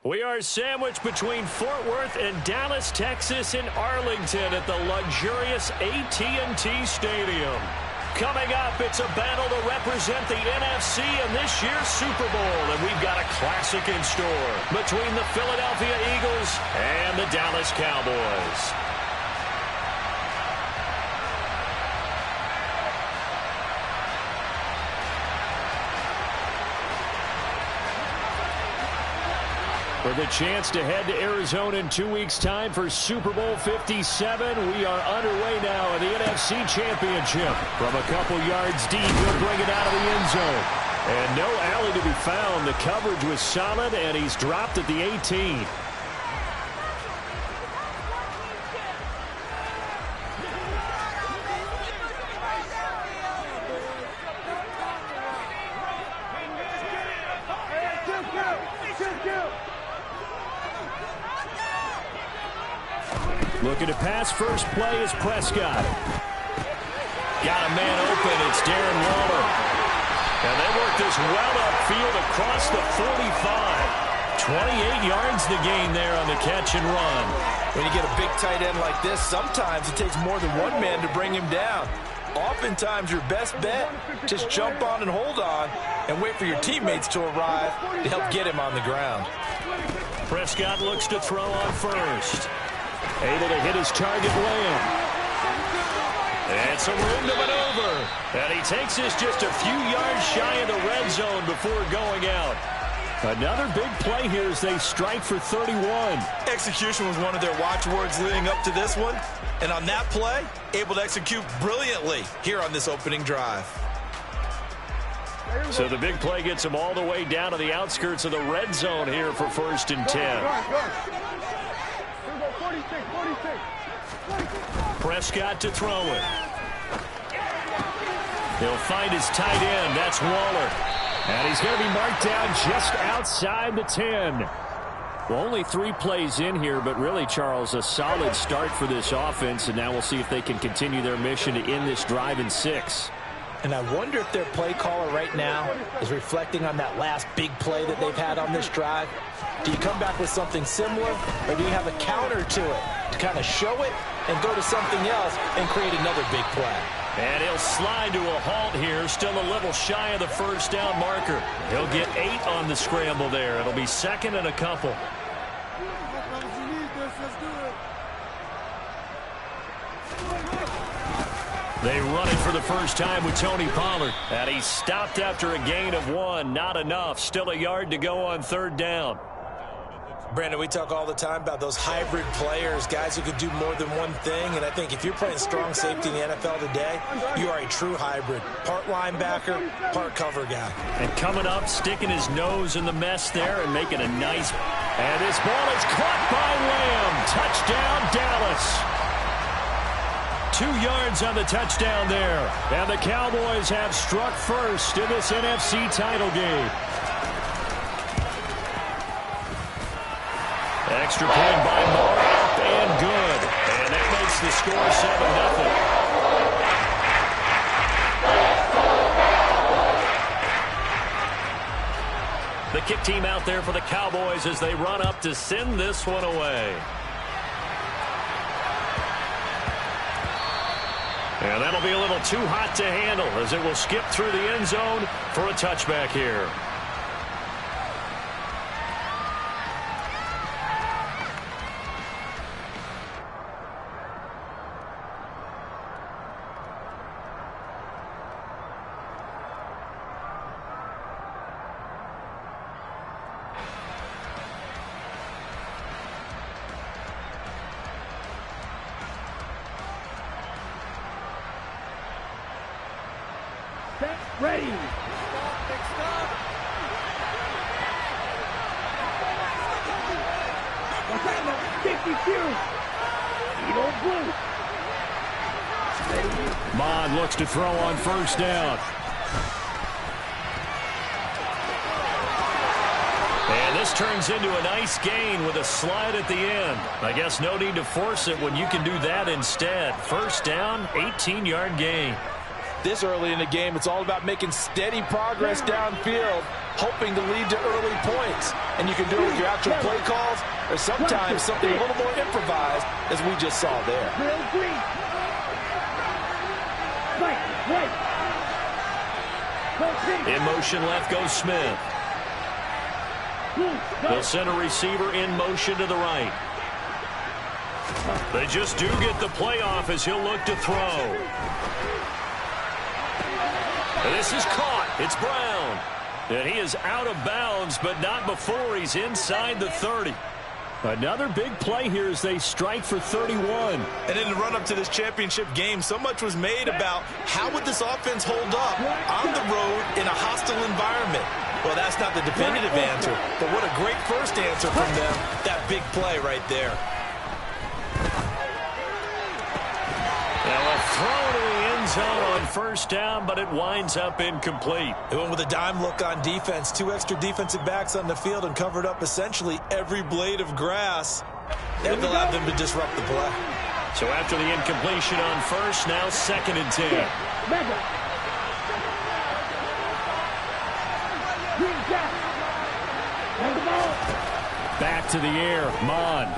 We are sandwiched between Fort Worth and Dallas, Texas in Arlington at the luxurious AT&T Stadium. Coming up, it's a battle to represent the NFC in this year's Super Bowl, and we've got a classic in store between the Philadelphia Eagles and the Dallas Cowboys. With a chance to head to Arizona in 2 weeks' time for Super Bowl 57, we are underway now in the NFC Championship. From a couple yards deep, he'll bring it out of the end zone. And no alley to be found. The coverage was solid, and he's dropped at the 18. Looking to pass first play is Prescott. Got a man open. It's Darren Waller. And they work this well upfield across the 45. 28 yards the gain there on the catch and run. When you get a big tight end like this, sometimes it takes more than one man to bring him down. Oftentimes your best bet, just jump on and hold on and wait for your teammates to arrive to help get him on the ground. Prescott looks to throw on first. Able to hit his target, Lamb. And some room to maneuver. And he takes this just a few yards shy of the red zone before going out. Another big play here as they strike for 31. Execution was one of their watchwords leading up to this one. And on that play, able to execute brilliantly here on this opening drive. So the big play gets him all the way down to the outskirts of the red zone here for 1st and 10. Prescott to throw it. He'll find his tight end. That's Waller. And he's going to be marked down just outside the 10. Well, only 3 plays in here, but really, Charles, a solid start for this offense. And now we'll see if they can continue their mission to end this drive in 6. And I wonder if their play caller right now is reflecting on that last big play that they've had on this drive. Do you come back with something similar, or do you have a counter to it to kind of show it and go to something else and create another big play? And he'll slide to a halt here, still a little shy of the first down marker. He'll get 8 on the scramble there. It'll be 2nd and a couple. They run it for the first time with Tony Pollard. And he stopped after a gain of 1. Not enough. Still a yard to go on 3rd down. Brandon, we talk all the time about those hybrid players, guys who could do more than one thing. And I think if you're playing strong safety in the NFL today, you are a true hybrid. Part linebacker, part cover guy. And coming up, sticking his nose in the mess there and making a nice... And this ball is caught by Lamb. Touchdown, Dallas. 2 yards on the touchdown there. And the Cowboys have struck first in this NFC title game. Extra point by Moore, up and good. And that makes the score 7-0. The kick team out there for the Cowboys as they run up to send this one away. And that'll be a little too hot to handle as it will skip through the end zone for a touchback here. Ready. Mond looks to throw on 1st down. And this turns into a nice gain with a slide at the end. I guess no need to force it when you can do that instead. 1st down, 18-yard gain. This early in the game, it's all about making steady progress downfield, hoping to lead to early points. And you can do it with your actual play calls or sometimes something a little more improvised, as we just saw there. In motion left goes Smith. They'll send a receiver in motion to the right. They just do get the playoff as he'll look to throw. And this is caught. It's Brown. And he is out of bounds, but not before he's inside the 30. Another big play here as they strike for 31. And in the run-up to this championship game, so much was made about how would this offense hold up on the road in a hostile environment. Well, that's not the definitive answer, but what a great first answer from them. That big play right there. Now a throw to the end zone on first down, but it winds up incomplete. It went with a dime look on defense. 2 extra defensive backs on the field and covered up essentially every blade of grass. And allowed them to disrupt the play. So after the incompletion on first, now 2nd and 10. Back to the air, Mond.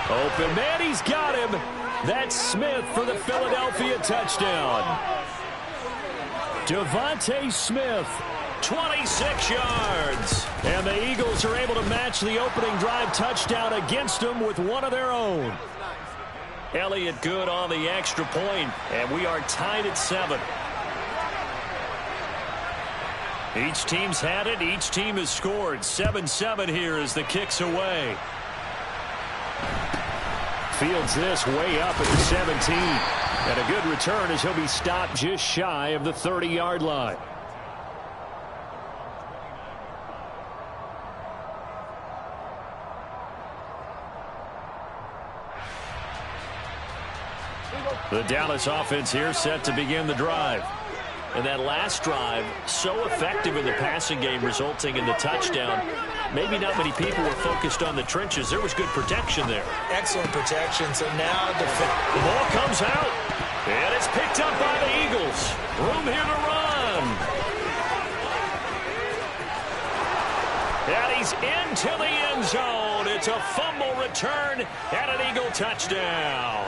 Open man, he's got him. That's Smith for the Philadelphia touchdown. Devontae Smith, 26 yards. And the Eagles are able to match the opening drive touchdown against them with one of their own. Elliott Good on the extra point, and we are tied at 7. Each team's had it. Each team has scored. 7-7 here as the kick's away. Fields this way up at the 17. And a good return as he'll be stopped just shy of the 30-yard line. The Dallas offense here set to begin the drive. And that last drive, so effective in the passing game, resulting in the touchdown. Maybe not many people were focused on the trenches. There was good protection there. Excellent protection. So now the ball comes out. And it's picked up by the Eagles. Room here to run. And he's into the end zone. It's a fumble return and an Eagle touchdown.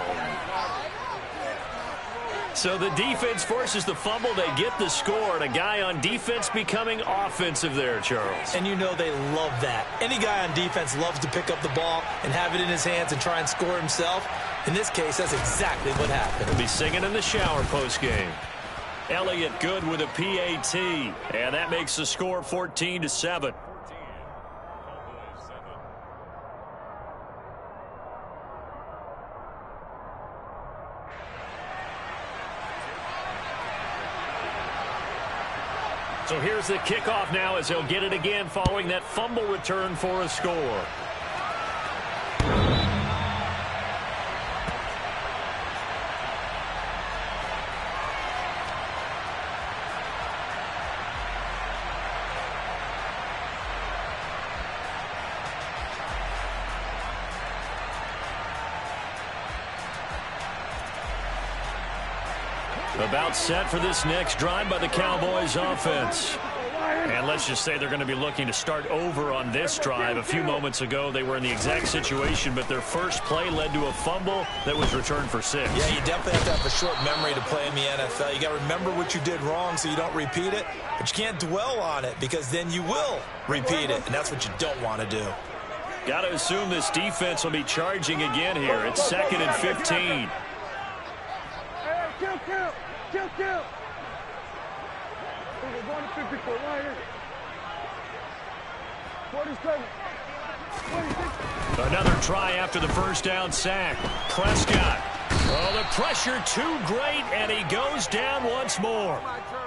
So the defense forces the fumble. They get the score. And a guy on defense becoming offensive there, Charles. And you know they love that. Any guy on defense loves to pick up the ball and have it in his hands and try and score himself. In this case, that's exactly what happened. He'll be singing in the shower postgame. Elliott Good with a PAT. And that makes the score 14-7. So here's the kickoff now as he'll get it again following that fumble return for a score. About set for this next drive by the Cowboys offense. And let's just say they're going to be looking to start over on this drive. A few moments ago, they were in the exact situation, but their first play led to a fumble that was returned for 6. Yeah, you definitely have to have a short memory to play in the NFL. You got to remember what you did wrong so you don't repeat it, but you can't dwell on it because then you will repeat it, and that's what you don't want to do. Got to assume this defense will be charging again here. It's 2nd and 15. Kill. We're going to 54 right here. 47. 26. Another try after the first down sack. Prescott. Oh, the pressure too great, and he goes down once more.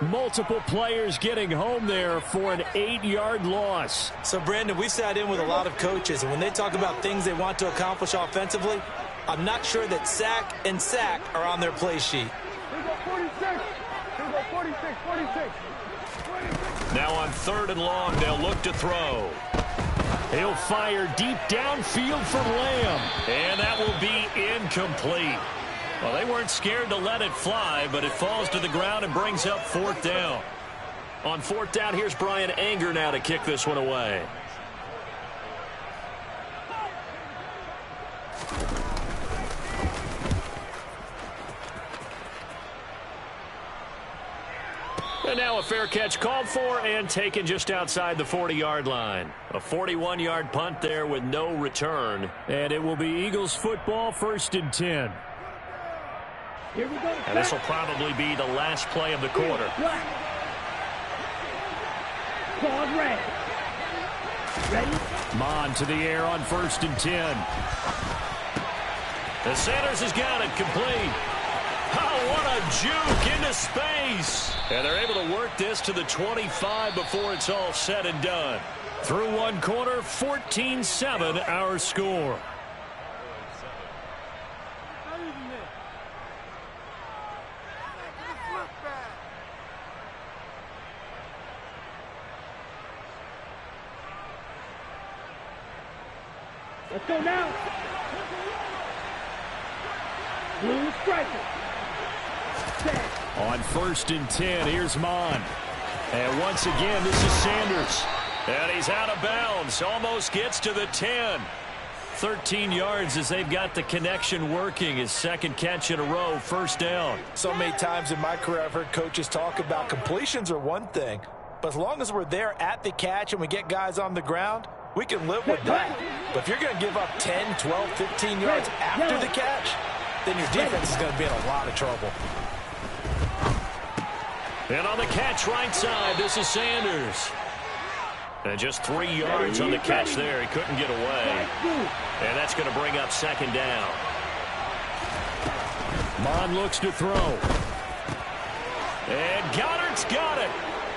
Multiple players getting home there for an 8-yard loss. So, Brandon, we sat in with a lot of coaches, and when they talk about things they want to accomplish offensively, I'm not sure that sack and sack are on their play sheet. 46. Now on 3rd and long, they'll look to throw. He'll fire deep downfield for Lamb, and that will be incomplete. Well, they weren't scared to let it fly, but it falls to the ground and brings up 4th down. On 4th down, here's Brian Anger now to kick this one away. And now a fair catch called for and taken just outside the 40-yard line. A 41-yard punt there with no return. And it will be Eagles football, 1st and 10. Here we go. And this will probably be the last play of the quarter. Pause red. Ready? Mon to the air on 1st and 10. The Sanders has got it complete. Oh, what a juke into space. And they're able to work this to the 25 before it's all said and done. Through one quarter, 14-7 our score. Let's go now. Blue striker. On 1st and 10, here's Mon. And once again, this is Sanders. And he's out of bounds. Almost gets to the 10. 13 yards as they've got the connection working. His 2nd catch in a row, 1st down. So many times in my career I've heard coaches talk about completions are one thing, but as long as we're there at the catch and we get guys on the ground, we can live with that. But if you're going to give up 10, 12, 15 yards after the catch, then your defense is going to be in a lot of trouble. And on the catch right side, this is Sanders. And just 3 yards on the catch there. He couldn't get away. And that's going to bring up 2nd down. Mon looks to throw. And Goddard's got it.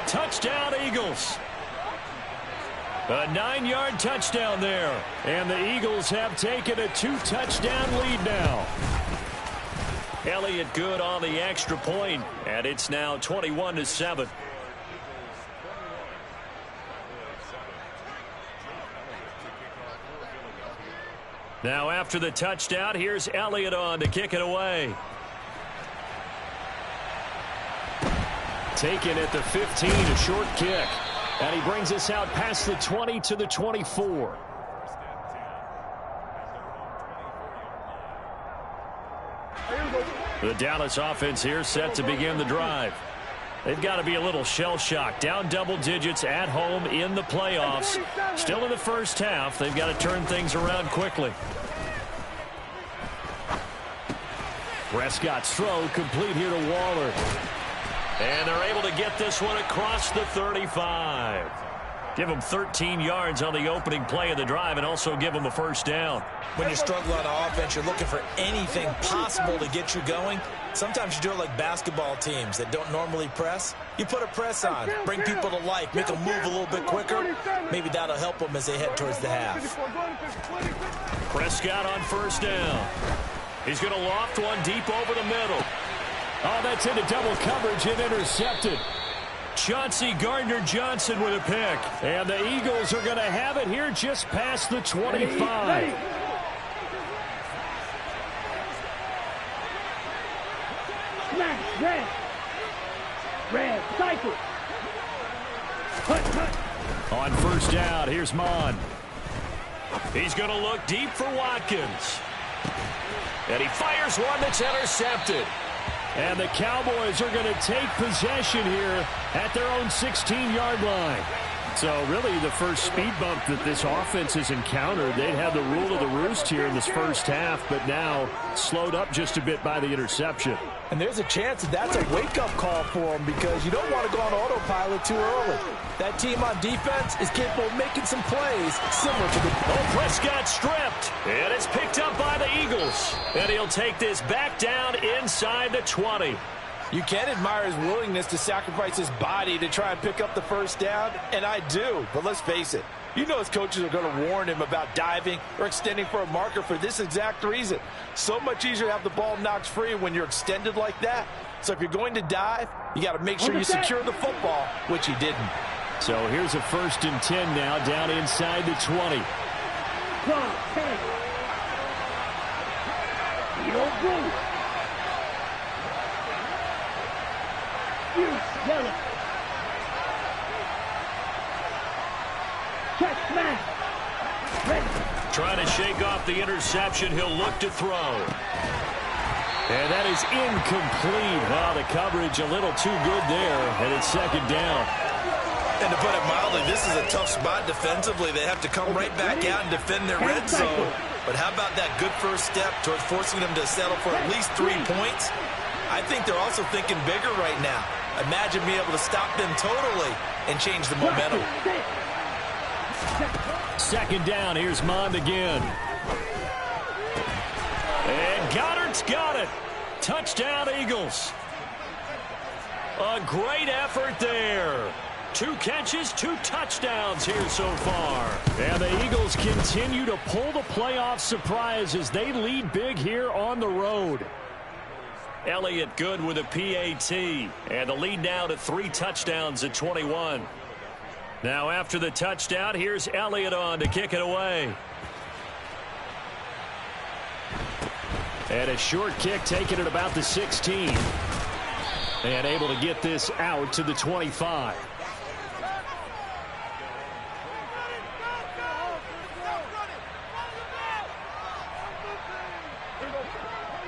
Touchdown, Eagles. A 9-yard touchdown there. And the Eagles have taken a 2-touchdown lead now. Elliott good on the extra point, and it's now 21-7. Now after the touchdown, here's Elliott on to kick it away. Taken at the 15, a short kick. And he brings us out past the 20 to the 24. The Dallas offense here set to begin the drive. They've got to be a little shell-shocked. Down double digits at home in the playoffs. Still in the first half. They've got to turn things around quickly. Prescott's throw complete here to Waller. And they're able to get this one across the 35. Give them 13 yards on the opening play of the drive and also give them a 1st down. When you struggle on offense, you're looking for anything possible to get you going. Sometimes you do it like basketball teams that don't normally press. You put a press on, bring people to life, make them move a little bit quicker. Maybe that'll help them as they head towards the half. Prescott on 1st down. He's going to loft one deep over the middle. Oh, that's into double coverage and intercepted. Chauncey Gardner-Johnson with a pick. And the Eagles are going to have it here just past the 25. Smash, red. Red, cycle. Cut. On 1st down, here's Mon. He's going to look deep for Watkins. And he fires one that's intercepted. And the Cowboys are going to take possession here at their own 16-yard line. So really the first speed bump that this offense has encountered. They'd had the rule of the roost here in this first half, but now slowed up just a bit by the interception. And there's a chance that that's a wake-up call for them because you don't want to go on autopilot too early. That team on defense is capable of making some plays similar to the... Oh, Prescott stripped. And it's picked up by the Eagles. And he'll take this back down inside the 20. You can admire his willingness to sacrifice his body to try and pick up the 1st down, and I do, but let's face it. You know his coaches are going to warn him about diving or extending for a marker for this exact reason. So much easier to have the ball knocked free when you're extended like that. So if you're going to dive, you got to make sure you secure the football, which he didn't. So here's a 1st and 10 now down inside the 20. You don't move. Check, smash. Ready. Trying to shake off the interception. He'll look to throw. And that is incomplete. Well, the coverage a little too good there, and it's second down. And to put it mildly, this is a tough spot defensively. They have to come right back out and defend their red zone. But how about that good first step towards forcing them to settle for at least 3 points? I think they're also thinking bigger right now. Imagine being able to stop them totally and change the momentum. Second down. Here's Mond again. And Goddard's got it. Touchdown, Eagles. A great effort there. 2 catches, 2 touchdowns here so far. And the Eagles continue to pull the playoff surprise as they lead big here on the road. Elliott good with a PAT. And the lead now to 3 touchdowns at 21. Now after the touchdown, here's Elliott on to kick it away. And a short kick taken at about the 16. And able to get this out to the 25.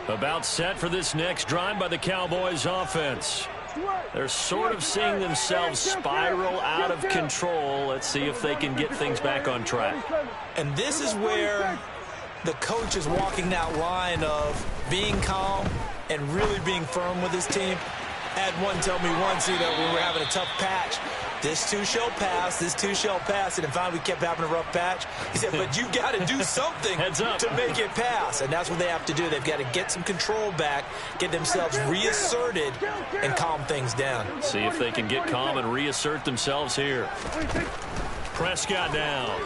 About set for this next drive by the Cowboys offense. They're sort of seeing themselves spiral out of control. Let's see if they can get things back on track. And this is where the coach is walking that line of being calm and really being firm with his team. I had one tell me once, when we were having a tough patch, this too shall pass, this too shall pass. And finally we kept having a rough patch. He said, but you got to do something to make it pass. And that's what they have to do. They've got to get some control back, get themselves reasserted, and calm things down. See if they can get calm and reassert themselves here. Prescott down.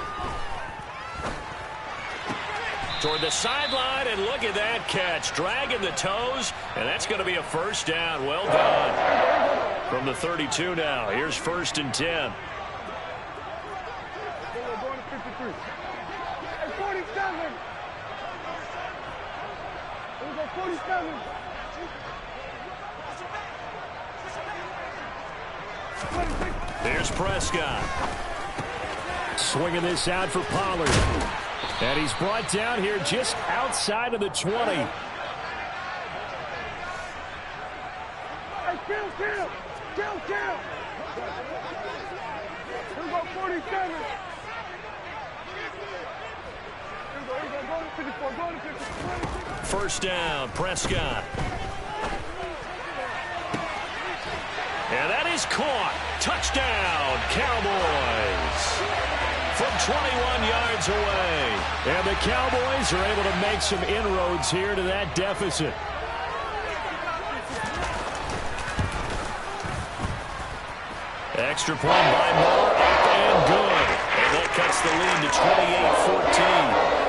Toward the sideline, and look at that catch. Dragging the toes, and that's going to be a first down. Well done. From the 32 now. Here's 1st and 10. There's Prescott. Swinging this out for Pollard. And he's brought down here just outside of the 20. Hey, kill. Here we go, 47. Go to 54, go to 54. First down, Prescott. And that is caught. Touchdown, Cowboys. From 21 yards away. And the Cowboys are able to make some inroads here to that deficit. Extra point by Moore, up and good. And that cuts the lead to 28-14.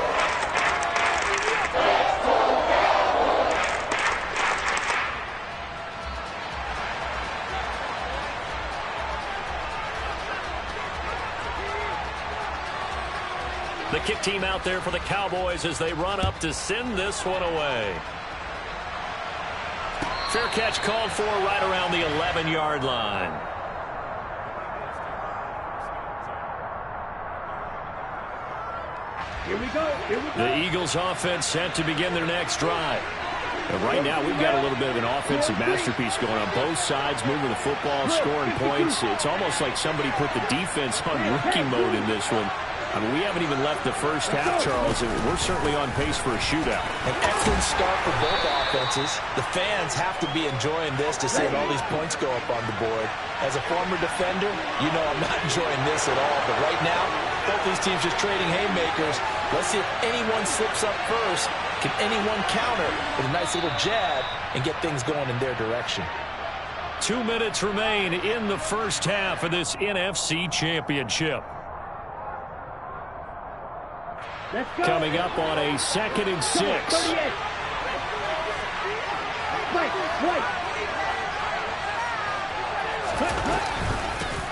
The kick team out there for the Cowboys as they run up to send this one away. Fair catch called for right around the 11-yard line. Here we go. The Eagles offense set to begin their next drive. And right now we've got a little bit of an offensive masterpiece going on both sides, moving the football, scoring points. It's almost like somebody put the defense on rookie mode in this one. I mean, we haven't even left the first half, Charles, and we're certainly on pace for a shootout. An excellent start for both offenses. The fans have to be enjoying this to see all these points go up on the board. As a former defender, you know I'm not enjoying this at all. But right now, both these teams just trading haymakers. Let's see if anyone slips up first. Can anyone counter with a nice little jab and get things going in their direction? 2 minutes remain in the first half of this NFC Championship. Coming up on a 2nd and 6.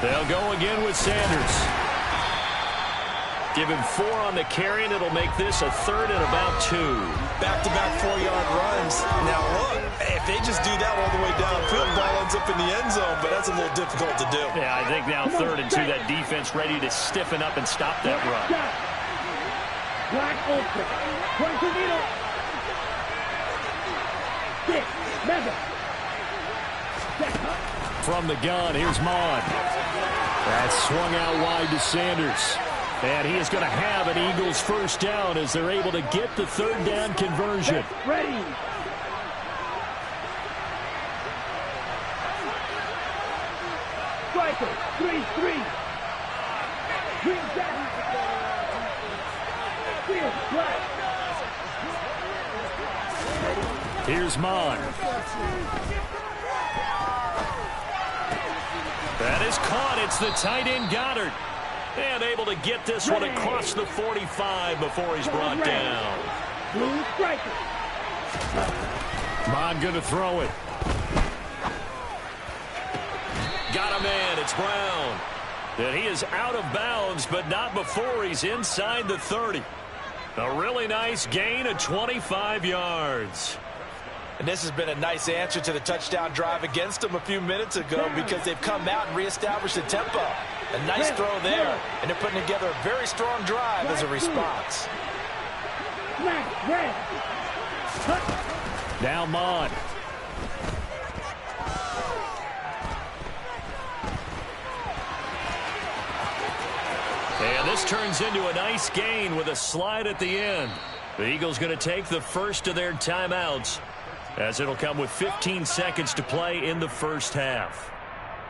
They'll go again with Sanders. Give him 4 on the carry, and it'll make this a 3rd and about 2. Back-to-back 4-yard runs. Now, look, if they just do that all the way downfield, ball ends up in the end zone, but that's a little difficult to do. Yeah, I think now 3rd and 2, that defense ready to stiffen up and stop that run. Black open. Point to needle. 6, 7. From the gun, here's Mond. That's swung out wide to Sanders. And he is going to have an Eagles first down as they're able to get the 3rd down conversion. Ready. Striker, 3-3. Green down. Field, black. Here's Mond. That is caught. It's the tight end Goddard. And able to get this one across the 45 before he's brought down. Blue striker. Mond going to throw it. Got a man. It's Brown. And he is out of bounds, but not before he's inside the 30. A really nice gain of 25 yards. And this has been a nice answer to the touchdown drive against them a few minutes ago because they've come out and reestablished the tempo. A nice throw there, and they're putting together a very strong drive as a response. Now Mond. And this turns into a nice gain with a slide at the end. The Eagles going to take the first of their timeouts, as it'll come with 15 seconds to play in the first half.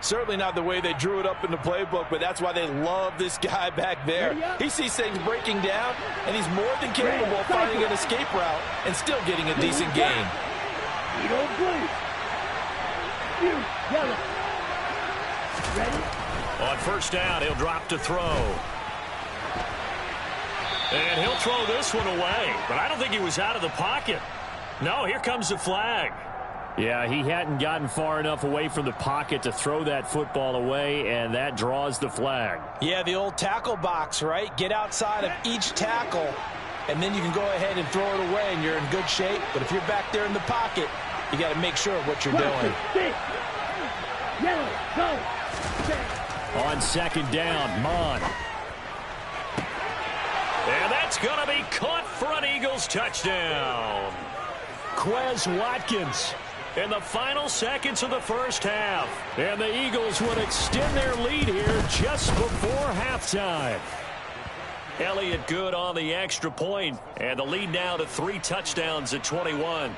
Certainly not the way they drew it up in the playbook, but that's why they love this guy back there. He sees things breaking down, and he's more than capable of finding an escape route and still getting a decent gain. On first down, he'll drop to throw. And he'll throw this one away, but I don't think he was out of the pocket. No, here comes the flag. Yeah, he hadn't gotten far enough away from the pocket to throw that football away, and that draws the flag. Yeah, the old tackle box, right? Get outside of each tackle, and then you can go ahead and throw it away, and you're in good shape. But if you're back there in the pocket, you got to make sure of what you're doing. On second down, Mond. And that's going to be caught for an Eagles touchdown. Quez Watkins in the final seconds of the first half. And the Eagles would extend their lead here just before halftime. Elliott good on the extra point, and the lead now to 3 touchdowns at 21.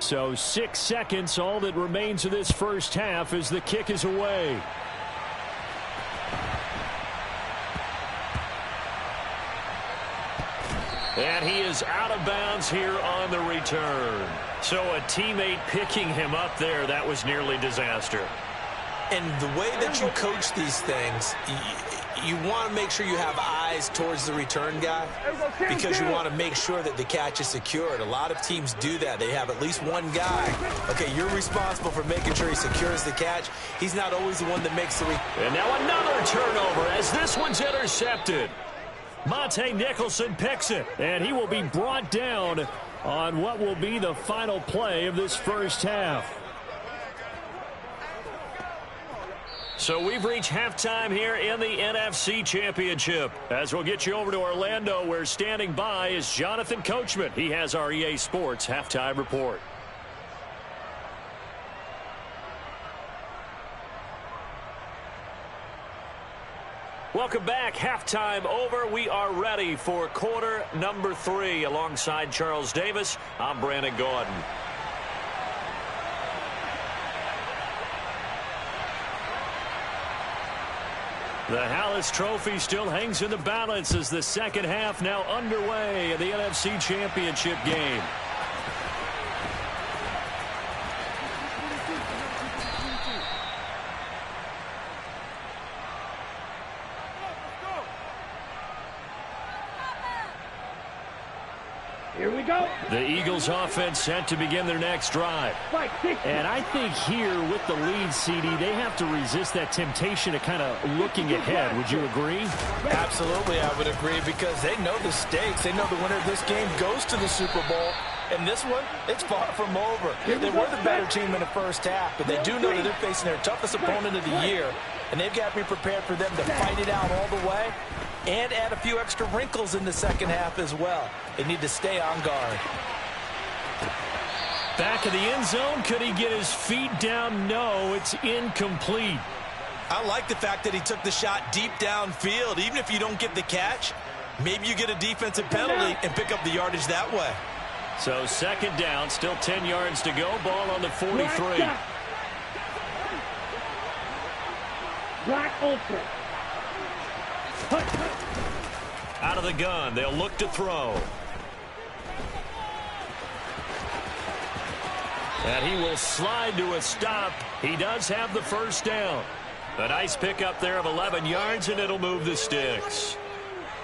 So 6 seconds, all that remains of this first half as the kick is away. And he is out of bounds here on the return. So a teammate picking him up there, that was nearly disaster. And the way that you coach these things, you want to make sure you have eyes towards the return guy because you want to make sure that the catch is secured. A lot of teams do that. They have at least one guy. Okay, you're responsible for making sure he secures the catch. He's not always the one that makes the And now another turnover as this one's intercepted. Monte Nicholson picks it, and he will be brought down on what will be the final play of this first half. So we've reached halftime here in the NFC Championship. As we'll get you over to Orlando, where standing by is Jonathan Coachman. He has our EA Sports halftime report. Welcome back. Halftime over. We are ready for quarter number 3. Alongside Charles Davis, I'm Brandon Gaudin. The Hallis Trophy still hangs in the balance as the second half now underway in the NFC Championship game. Here we go. The Eagles offense set to begin their next drive. And I think here with the lead, CD, they have to resist that temptation of kind of looking ahead. Would you agree? Absolutely, I would agree, because they know the stakes. They know the winner of this game goes to the Super Bowl. And this one, it's far from over. They were the better team in the first half, but they do know that they're facing their toughest opponent of the year, and they've got to be prepared for them to fight it out all the way and add a few extra wrinkles in the second half as well. They need to stay on guard. Back of the end zone. Could he get his feet down? No, it's incomplete. I like the fact that he took the shot deep downfield. Even if you don't get the catch, maybe you get a defensive penalty and pick up the yardage that way. So second down, still 10 yards to go. Ball on the 43. Black Ultra. Out of the gun, they'll look to throw. And he will slide to a stop. He does have the first down. A nice pickup there of 11 yards, and it'll move the sticks.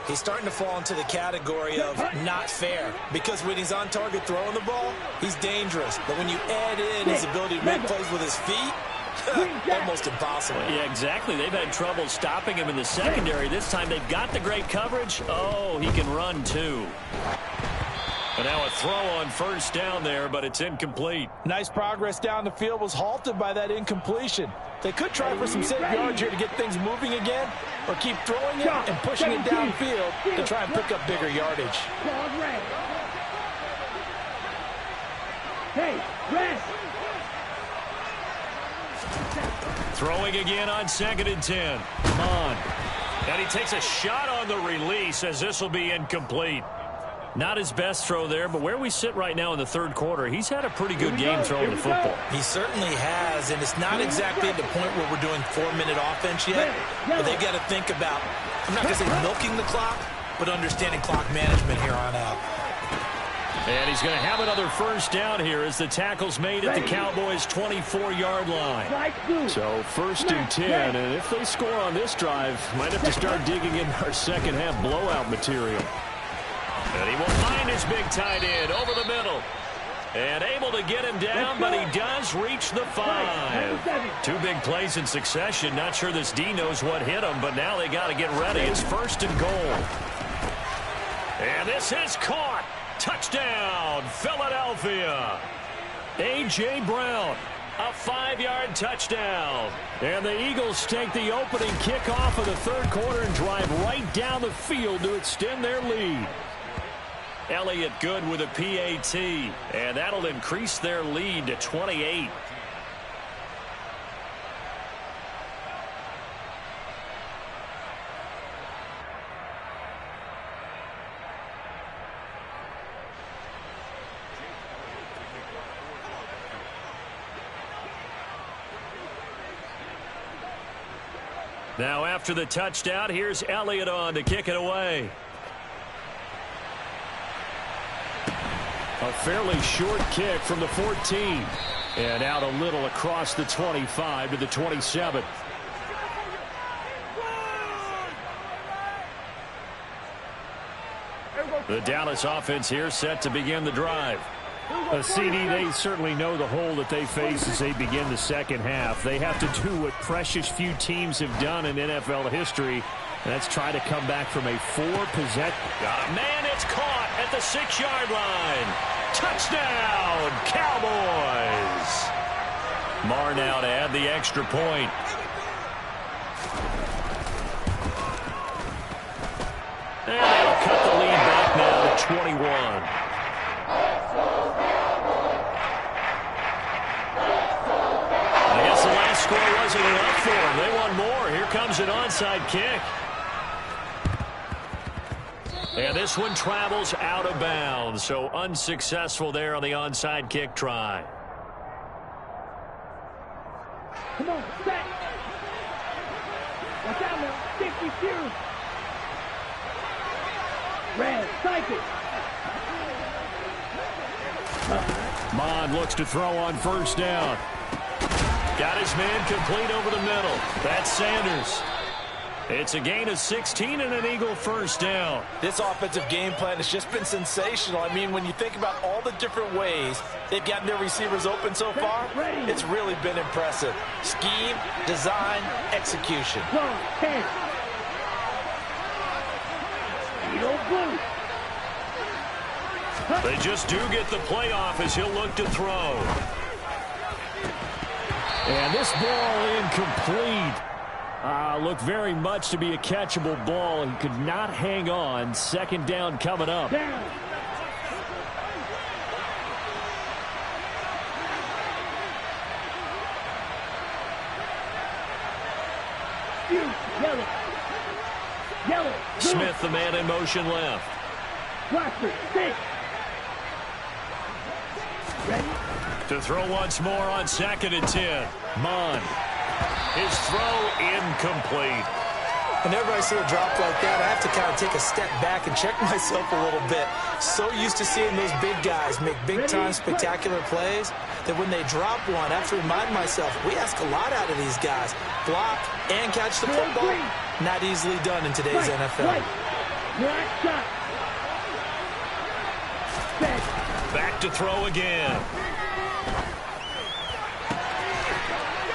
He's starting to fall into the category of not fair, because when he's on target throwing the ball, he's dangerous. But when you add in his ability to make plays with his feet, almost impossible. Yeah, exactly. They've had trouble stopping him in the secondary. This time they've got the great coverage. Oh, he can run too. And now a throw on first down there, but it's incomplete. Nice progress down the field was halted by that incompletion. They could try for some safe yards here to get things moving again, or keep throwing it and pushing it downfield to try and pick up bigger yardage. Hey, rest. Throwing again on 2nd and 10. Come on. And he takes a shot on the release, as this will be incomplete. Not his best throw there, but where we sit right now in the third quarter, he's had a pretty good game throwing the football. He certainly has, and it's not exactly at the point where we're doing 4-minute offense yet, but they've got to think about, I'm not going to say milking the clock, but understanding clock management here on out. And he's going to have another first down here as the tackle's made at the Cowboys' 24-yard line. So 1st and 10, and if they score on this drive, might have to start digging in our second half blowout material. And he will find his big tight end over the middle. And able to get him down, but he does reach the 5. 2 big plays in succession. Not sure this D knows what hit him, but now they got to get ready. It's 1st and goal. And this is caught. Touchdown, Philadelphia. A.J. Brown, a 5-yard touchdown. And the Eagles take the opening kickoff of the third quarter and drive right down the field to extend their lead. Elliott Good with a PAT, and that'll increase their lead to 28. Now after the touchdown, here's Elliott on to kick it away. A fairly short kick from the 14. And out a little across the 25 to the 27. The Dallas offense here set to begin the drive. CD, they certainly know the hole that they face as they begin the second half. They have to do what precious few teams have done in NFL history. That's try to come back from a 4-possession. Got a man, it's caught at the 6-yard line. Touchdown, Cowboys. Marr now to add the extra point. And they'll cut the lead back now to 21. I guess the last score wasn't enough for them. They want more. Here comes an onside kick. And this one travels out of bounds, so unsuccessful there on the onside kick try. Come on, set. Watch out now. 52. Red, psychic. Mond looks to throw on first down. Got his man complete over the middle. That's Sanders. It's a gain of 16 and an Eagle first down. This offensive game plan has just been sensational. I mean, when you think about all the different ways they've gotten their receivers open so far, it's really been impressive. Scheme, design, execution. They just do get the play off as he'll look to throw. And this ball incomplete. Looked very much to be a catchable ball and could not hang on. Second down coming up. Smith, the man in motion left. To throw once more on 2nd and 10. Mond. His throw incomplete. Whenever I see a drop like that, I have to kind of take a step back and check myself a little bit. So used to seeing those big guys make big-time spectacular plays that when they drop one, I have to remind myself, we ask a lot out of these guys. Block and catch the football, not easily done in today's NFL. Back to throw again.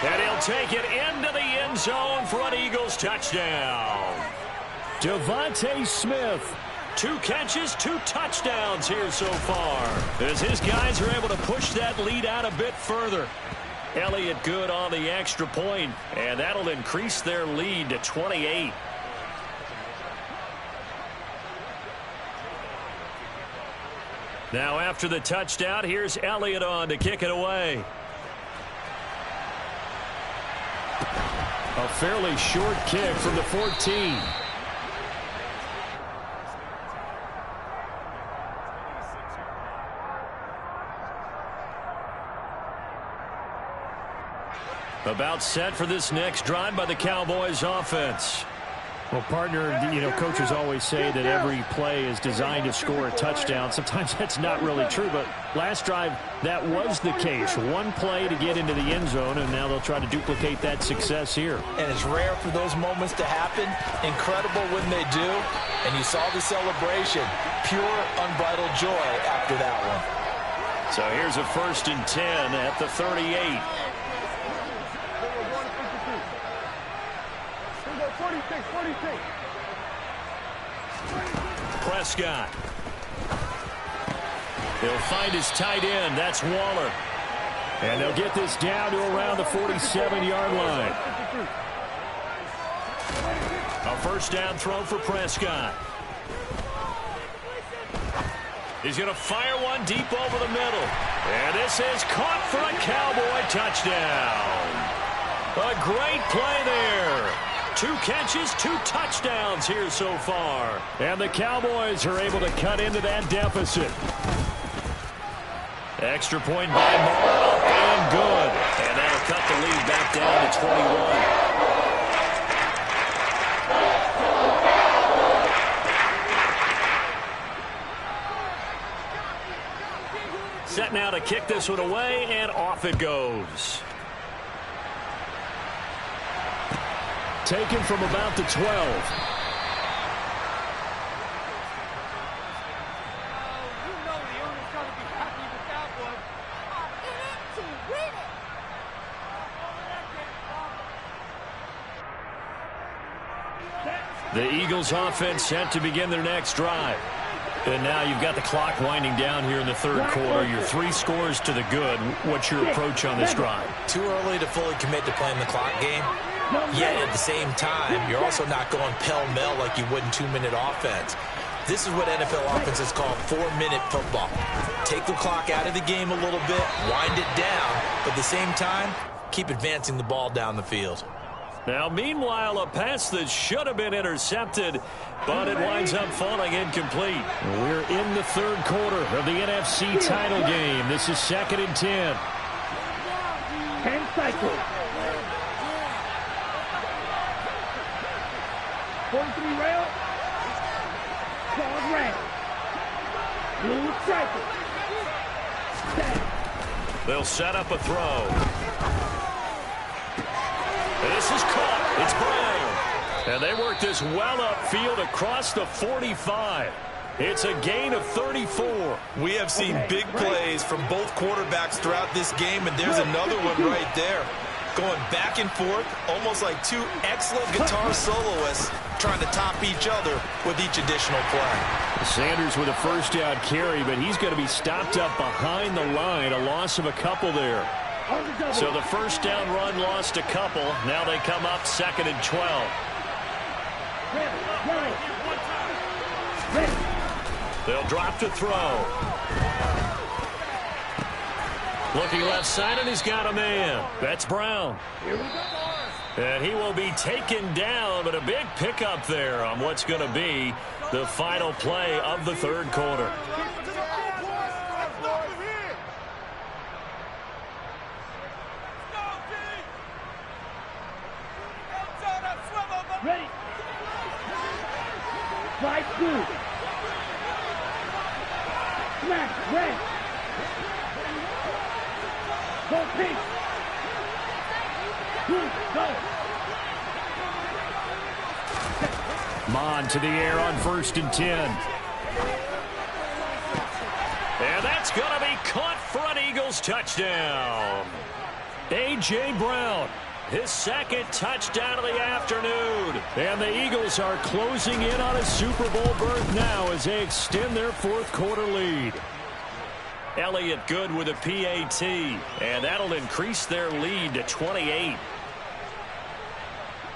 And he'll take it into the end zone for an Eagles touchdown. Devontae Smith. 2 catches, 2 touchdowns here so far, as his guys are able to push that lead out a bit further. Elliott good on the extra point, and that'll increase their lead to 28. Now after the touchdown, here's Elliott on to kick it away. A fairly short kick from the 14. About set for this next drive by the Cowboys offense. Well, partner, coaches always say that every play is designed to score a touchdown. Sometimes that's not really true, but last drive, that was the case. One play to get into the end zone, and now they'll try to duplicate that success here. And it's rare for those moments to happen. Incredible when they do. And you saw the celebration. Pure, unbridled joy after that one. So here's a 1st and 10 at the 38. 46. Prescott. He'll find his tight end. That's Waller. And they'll get this down to around the 47-yard line. A 1st down throw for Prescott. He's going to fire one deep over the middle. And this is caught for a Cowboy touchdown. A great play there. 2 catches, 2 touchdowns here so far. And the Cowboys are able to cut into that deficit. Extra point by Moore, up and good. And that'll cut the lead back down to 21. Set now to kick this one away, and off it goes. Taken from about the 12. The Eagles offense set to begin their next drive. And now you've got the clock winding down here in the 3rd quarter. Your 3 scores to the good. What's your approach on this drive? Too early to fully commit to playing the clock game. Yet at the same time, you're also not going pell-mell like you would in 2-minute offense. This is what NFL offenses call 4-minute football. Take the clock out of the game a little bit, wind it down, but at the same time, keep advancing the ball down the field. Now, meanwhile, a pass that should have been intercepted, but it winds up falling incomplete. We're in the 3rd quarter of the NFC title game. This is 2nd and 10. 10 cycles. 43 rail. Claws red. Blue striker. They'll set up a throw. And this is caught. It's Brown. And they work this well upfield across the 45. It's a gain of 34. We have seen big plays from both quarterbacks throughout this game, and there's another one right there. Going back and forth, almost like two excellent guitar soloists trying to top each other with each additional play. Sanders with a first down carry, but he's going to be stopped up behind the line. A loss of a couple there. So the first down run lost a couple. Now they come up 2nd and 12. They'll drop to throw. Looking left side, and he's got a man. That's Brown. And he will be taken down, but a big pickup there on what's going to be the final play of the third quarter. Ready. Right, two. Smash, red. Go, pink. Go. Mon to the air on 1st and 10. And that's going to be caught for an Eagles touchdown. A.J. Brown, his second touchdown of the afternoon. And the Eagles are closing in on a Super Bowl berth now as they extend their fourth quarter lead. Elliott good with a PAT, and that'll increase their lead to 28.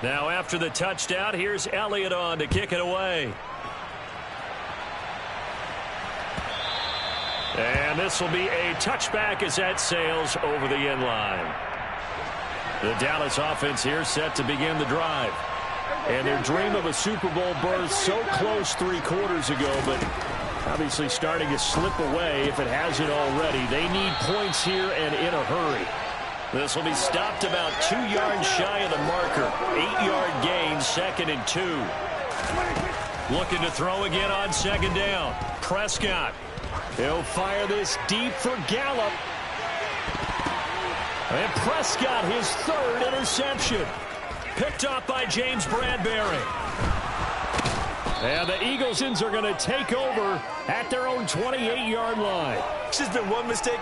Now after the touchdown, here's Elliott on to kick it away. And this will be a touchback as that sails over the end line. The Dallas offense here set to begin the drive. And their dream of a Super Bowl berth so close 3 quarters ago, but obviously starting to slip away if it hasn't already. They need points here and in a hurry. This will be stopped about 2 yards shy of the marker. 8-yard gain, 2nd and 2. Looking to throw again on 2nd down. Prescott. He'll fire this deep for Gallup. And Prescott, his 3rd interception. Picked up by James Bradbury. And the Eaglesons are going to take over at their own 28-yard line. It's just been one mistake